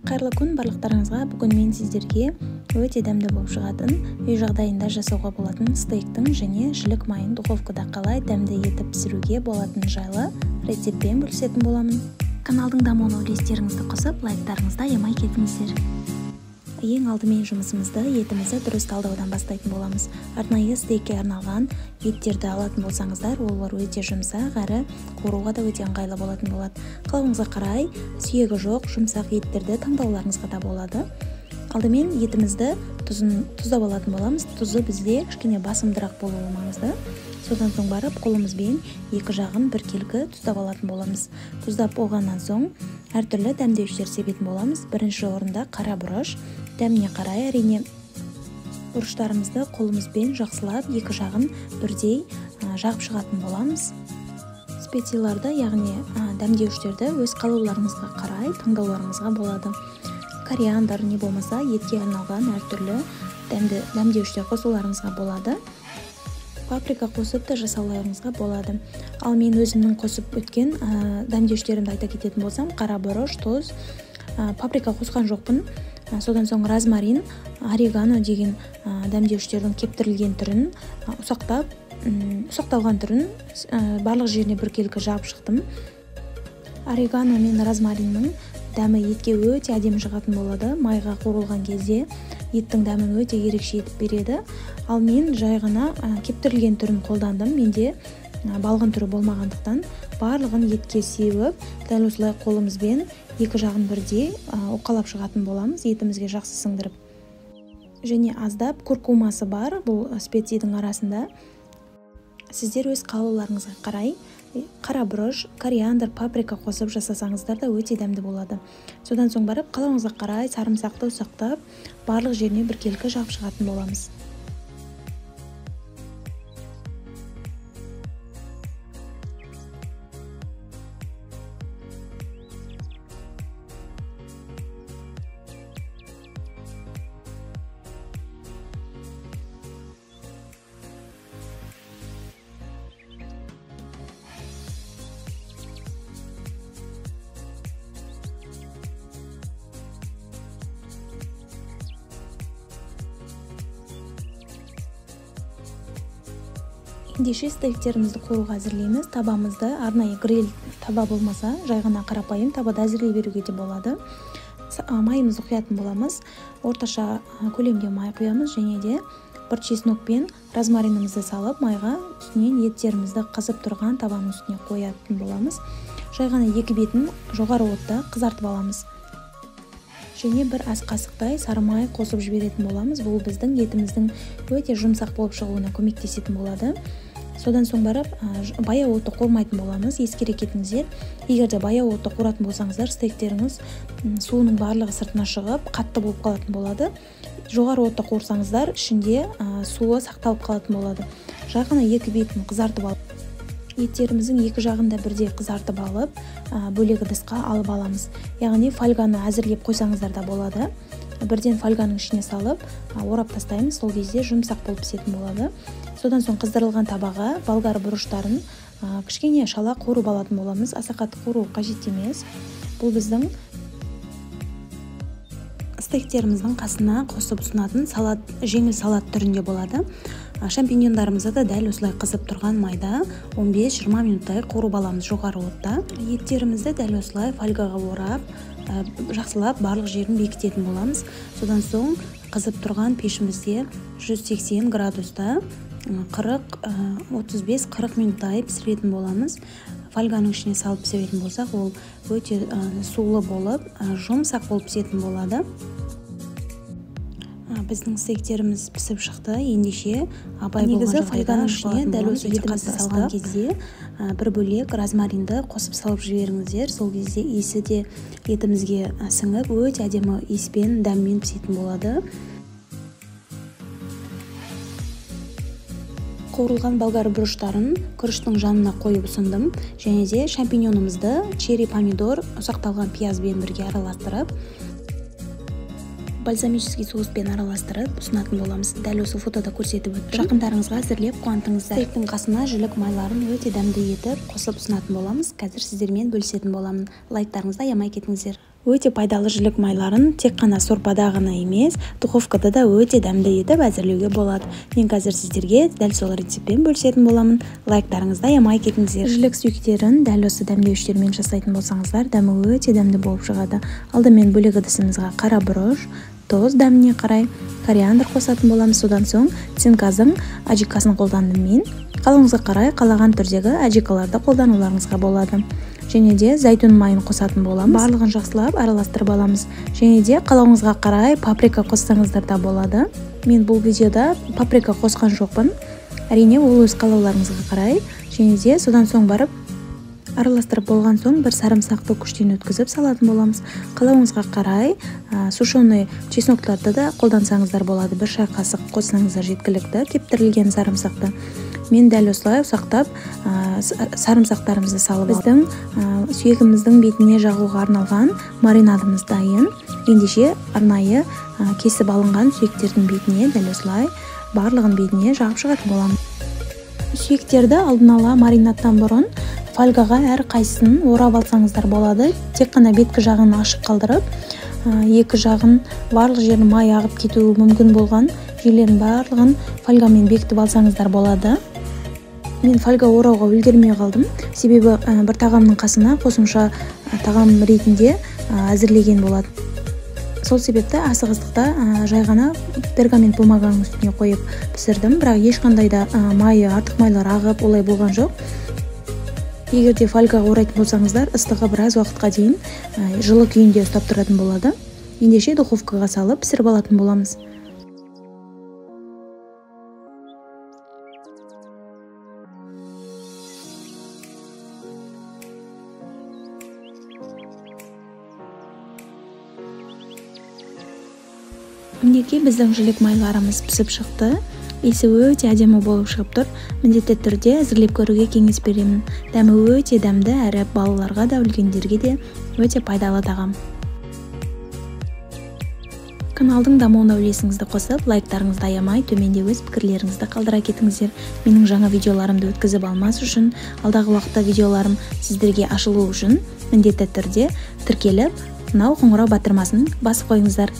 Қайырлы күн барлықтарыңызға. Бүгін мен сіздерге өте дәмді болып шығатын, үй жағдайында жасауға болатын стейктің және жілік майын духовкада қалай дәмді етіп пісіруге болатын жайлы рецептпен бөлісетін боламын. Каналдың дамуына үлестеріңізді қосып, лайктарыңызды аямай кетіңіздер. Ең алдымен жұмысымызды етімізді дұрыс талдаудан бастайтын боламыз. Арнайы стейкке арналған еттерді алатын болсаңыздар, олар өте жұмсақ әрі қоруға да өте ыңғайлы болатын болады. Қалауыңызға қарай сүйегі жоқ жұмсақ еттерді таңдауларыңызға да болады. Алдымен етімізді тұздап алатын боламыз. Тұзы бізде кішкене басымдырақ болуы маңызды. Содан соң барып қолымызбен екі жағын біркелкі тұздап алатын боламыз. Тұздап болғаннан соң әртүрлі дәмдеуіштер себетін боламыз. Бірінші орында қара бұрыш. Дәміне қарай әрине бұрыштарымызды қолымызбен жақсылап екі жағын бірдей жағып шығатын боламыз. Специяларды, яғни дәмдеуіштерді өз қалауларыңызға қарай таңдауларыңызға болады. Кориандр не болмаса етке арналған әртүрлі дәмдеуіштер қосуларыңызға болады. Паприка қосып та жасауларыңызға болады. Ал мен өзімнің қосып өткен дәмдеуіштерімді айта кететін болсам, қара бұрыш, тұз, паприка қосқан жоқпын. Содан соң розмарин, орегано деген дәмдеуіштердің кептірілген түрін, ұсақталған түрін барлық жеріне біркелкі жағып шықтым. Орегано мен розмариннің дәмі етке өте әдемі шығатын болады. Майға қуырылған кезде еттің дәмін өте ерекше етіп береді. Ал мен жай ғана кептірілген түрін қолдандым. Менде балғын түрі болмағандықтан барлығын етке сеуіп, дәл осылай қолымызбен екі жағын бірдей уқалап шығатын боламыз, етімізге жақсы сіңдіріп. Және аздап куркумасы бар бұл специяның арасында. Сіздер өз қалауларыңызға қарай қара бұрыш, кориандр, паприка қосып жасасаңыздар да өте дәмді болады. Содан соң барып қалауыңызға қарай сарымсақты ұсақтап, барлық жеріне біркелкі жағып шығатын боламыз. Ендеше стейктерімізді қоруға әзірлейміз. Табамызды арнайы гриль таба болмаса, жай ғана қарапайым табада әзірлей беруге де болады. Майымызды құятын боламыз. Орташа көлемде май құямыз және де бір чеснок пен розмаринімізді салып, майға үстінен еттерімізді қызып тұрған табаның үстіне қоятын боламыз. Жай ғана екі бетін жоғары отта қызартып аламыз. Және бір ас қасықтай сары май қосып жіберетін боламыз. Бұл біздің етіміздің өте жұмсақ болып шығуына көмектесетін болады. Содан соң барып баяу отты қормайтын боламыз. Ескере кетіңіздер. Егер де баяу отты қоратын болсаңыздар, стейктеріңіз суының барлығы сыртына шығып, қатты болып қалатын болады. Жоғары отты қорсаңыздар, ішінде суы сақталып қалатын болады. Жай ғана екі бетін қызартып алып, еттеріміздің екі жағында бірдей қызартып алып, бөлек ыдысқа алып аламыз. Яғни фольганы әзірлеп қойсаңыздар да болады. Бірден фольганың ішіне салып, орап тастаймыз. Сол кезде жұмсақ болып пісетін болады. Содан соң қыздырылған табаға болгар бұрыштарын кішкене шала қуырып алатын боламыз. Аса қатты қуыру қажет емес. Бұл біздің стейктеріміздің қасына қосып ұсынатын жеңіл салат түрінде болады. Шампиньондарымызды да дәл осылай қызып тұрған майда 15-20 минуттай қуырып аламыз жоғары отта. Еттерімізді дәл осылай фольгаға орап, жақсылап барлық жерін бекітетін боламыз. Содан соң қызып тұрған пешімізде 180 градуста 35-40 минуттай пісіретін боламыз. Фольганың ішіне салып пісіретін болсақ, ол өте сулы болып, жұмсақ болып пісетін болады. Біздің стейктеріміз пісіп шықты. Ендеше абай болған фольганың ішіне дәл осы етімізді салған кезде бір бөлек розмаринді қосып салып жіберіңіздер. Сол кезде иісі де етімізге сіңіп, өте әдемі иіспен, дәммен пісетін болады. Қуырылған болгар бұрыштарын күріштің жанына қойып ұсындым. Және де шампиньонымызды черри помидор, ұсақталған пиязбен бірге араластырып, бальзамический соуспен араластырып ұсынатын боламыз. Дәл осы фотода көрсетіп өттім. Жақындарыңызға әзірлеп қуантыңыздар. Стейктің қасына жілік майларын өте дәмді етіп қосып ұсынатын боламыз. Қазір сіздермен бөлісетін боламын. Лайктарыңызды аямай кетіңіздер. Өте пайдалы жілік майларын тек қана сорпада ғана емес, духовкада да өте дәмді етіп әзірлеуге болады. Мен қазір сіздерге дәл сол рецептпен бөлісетін боламын. Лайктарыңызды аямай кетіңіздер. Жілік сүйектерін дәл осы дәмдеуіштермен жасайтын болсаңыздар, дәмі өте дәмді болып шығады. Алдымен бөлек ыдысымызға қара бұрыш, тоз дәміне қарай кориандр қосатын боламыз. Содан соң цинказың аджикасын қолдандым мен. Қалауыңызға қарай қалаған түрдегі аджикаларды қолдануларыңызға болады. Және де зәйтүн майын қосатын боламыз. Барлығын жақсылап араластырып аламыз. Және де қалауыңызға қарай паприка қоссаңыздар да болады. Мен бұл видеода паприка қосқан жоқпын. Әрине ол өз қалауларыңызға қарай. Және де содан соң барып араластырып болған соң бір сарымсақты күштен өткізіп салатын боламыз. Қалауыңызға қарай сушеный чесноктарды да қолдансаңыздар болады. Бір шай қасық қоссаңыздар жеткілікті, кептірілген сарымсақты. Мен дәл осылай ұсақтап сарымсақтарымызды салып алдым. Сүйегіміздің бетіне жағуға арналған маринадымыз дайын. Ендеше арнайы кесіп алынған сүйектердің бетіне дәл осылай барлығын бетіне жағып шығатын боламын. Сүйектерді алдын ала маринадтан бұрын фольгаға әр қайсысын орап алсаңыздар болады. Тек қана беткі жағын ашық қалдырып, екі жағын барлық жерін май ағып кетуі мүмкін болған жерлерін барлығын фольгамен бекітіп алсаңыздар болады. Мен фольга орауға үлгермей қалдым. Себебі бір тағамның қасына қосымша тағам ретінде әзірлеген болады. Сол себепті асығыстықта жай ғана пергамент бумаганың үстіне қойып пісірдім. Бірақ ешқандай да майы, артық майлар ағып олай болған жоқ. Егер де фольгаға орайтын болсаңыздар, ыстығы біраз уақытқа дейін жылы күйінде ұстап тұратын болады. Ендеше духовкаға салып пісіріп алатын боламыз. Мінекей біздің жілік майларымыз пісіп шықты. Иісі өте әдемі болып шығып тұр. Міндетті түрде әзірлеп көруге кеңес беремін. Дәмі өте дәмді, әрі балаларға да үлкендерге де өте пайдалы тағам. Каналдың дамуына үлесіңізді қосып, лайктарыңызды аямай, төменде өз пікірлеріңізді қалдыра кетіңіздер. Менің жаңа видеоларымды өткізіп алмас үшін, алдағы уақытта видеоларым сіздерге ашылу үшін міндетті түрде тіркеліп, мынау қоңырау батырмасын басып қойыңыздар.